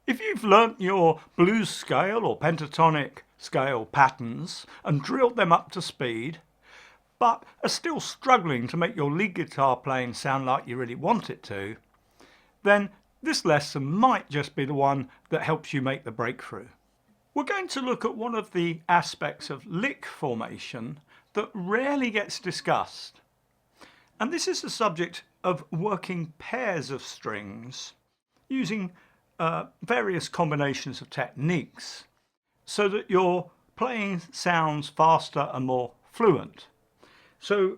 If you've learnt your blues scale or pentatonic scale patterns and drilled them up to speed, but are still struggling to make your lead guitar playing sound like you really want it to, then this lesson might just be the one that helps you make the breakthrough. We're going to look at one of the aspects of lick formation that rarely gets discussed. And this is the subject of working pairs of strings using various combinations of techniques so that your playing sounds faster and more fluent. So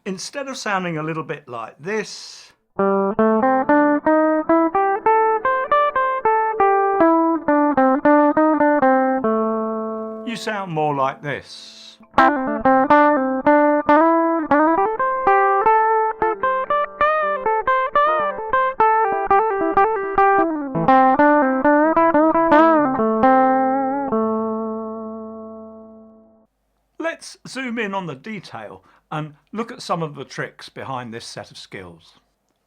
instead of sounding a little bit like this, you sound more like this. Let's zoom in on the detail and look at some of the tricks behind this set of skills.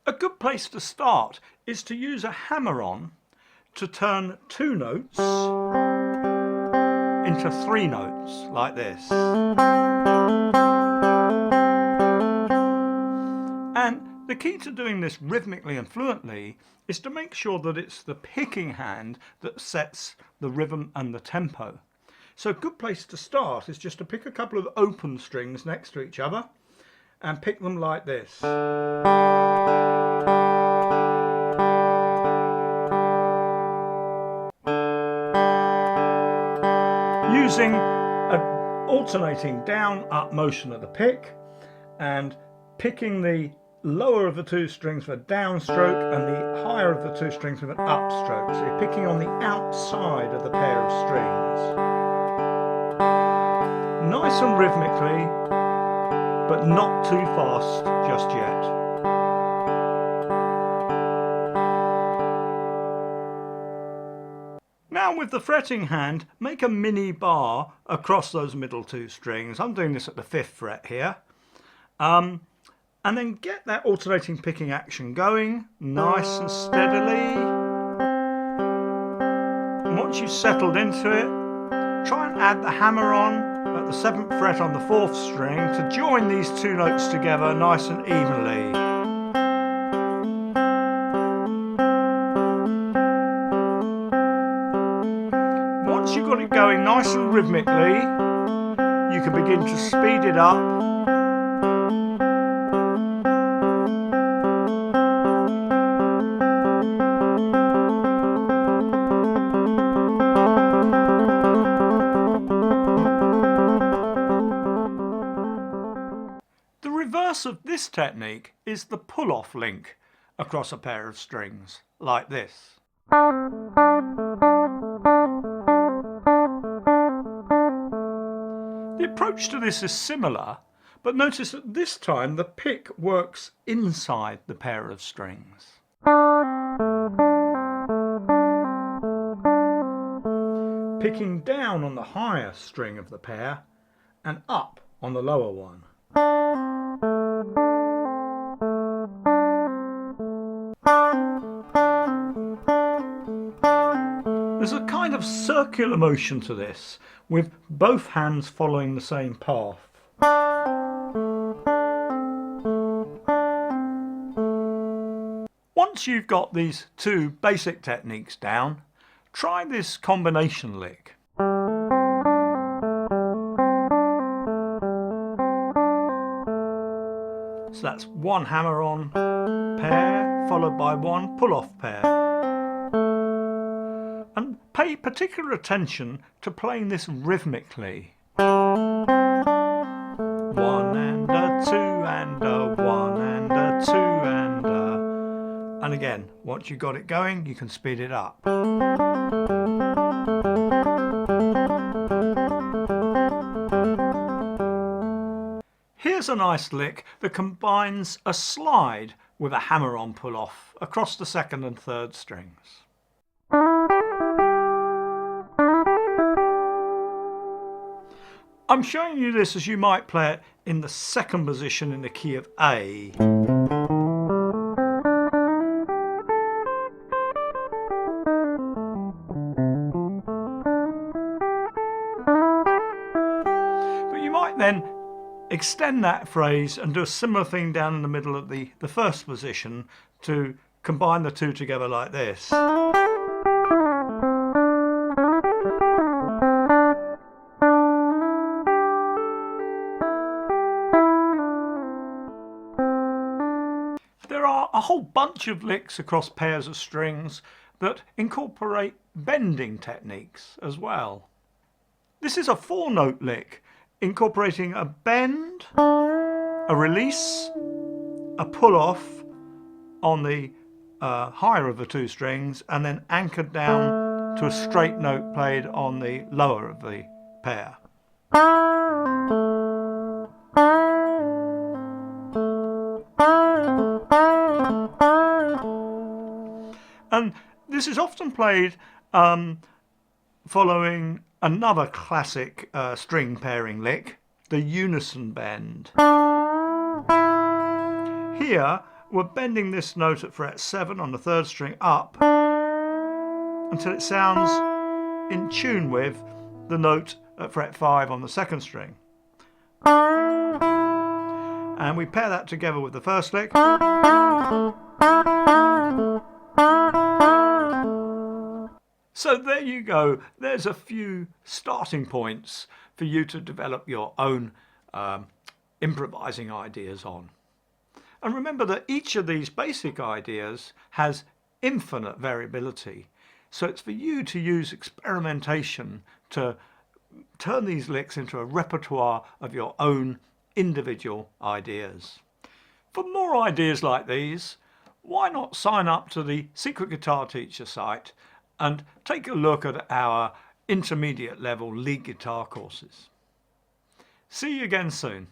A good place to start is to use a hammer-on to turn two notes into three notes, like this. And the key to doing this rhythmically and fluently is to make sure that it's the picking hand that sets the rhythm and the tempo. So a good place to start is just to pick a couple of open strings next to each other and pick them like this. Using an alternating down-up motion of the pick and picking the lower of the two strings for a downstroke and the higher of the two strings with an upstroke. So you're picking on the outside of the pair of strings. Nice and rhythmically, but not too fast just yet. Now with the fretting hand, make a mini bar across those middle two strings. I'm doing this at the 5th fret here. And then get that alternating picking action going, nice and steadily. And once you've settled into it, try and add the hammer on at the 7th fret on the 4th string to join these two notes together nice and evenly. Once you've got it going nice and rhythmically, you can begin to speed it up. The reverse of this technique is the pull-off link across a pair of strings, like this. The approach to this is similar, but notice that this time the pick works inside the pair of strings. Picking down on the higher string of the pair and up on the lower one. There's a kind of circular motion to this, with both hands following the same path. Once you've got these two basic techniques down, try this combination lick. So that's one hammer-on pair followed by one pull-off pair. And pay particular attention to playing this rhythmically. 1 and a 2 and a 1 and a 2 and a... And again, once you've got it going, you can speed it up. Here's a nice lick that combines a slide with a hammer-on pull-off across the 2nd and 3rd strings. I'm showing you this as you might play it in the 2nd position in the key of A. extend that phrase and do a similar thing down in the middle of the first position to combine the two together like this. There are a whole bunch of licks across pairs of strings that incorporate bending techniques as well. This is a 4-note lick incorporating a bend, a release, a pull-off on the higher of the two strings, and then anchored down to a straight note played on the lower of the pair. And this is often played following another classic string pairing lick, the unison bend. Here we're bending this note at fret 7 on the 3rd string up until it sounds in tune with the note at fret 5 on the 2nd string. And we pair that together with the first lick. So there you go. There's a few starting points for you to develop your own improvising ideas on. And remember that each of these basic ideas has infinite variability. So it's for you to use experimentation to turn these licks into a repertoire of your own individual ideas. For more ideas like these, why not sign up to the Secret Guitar Teacher site and take a look at our intermediate level lead guitar courses. See you again soon.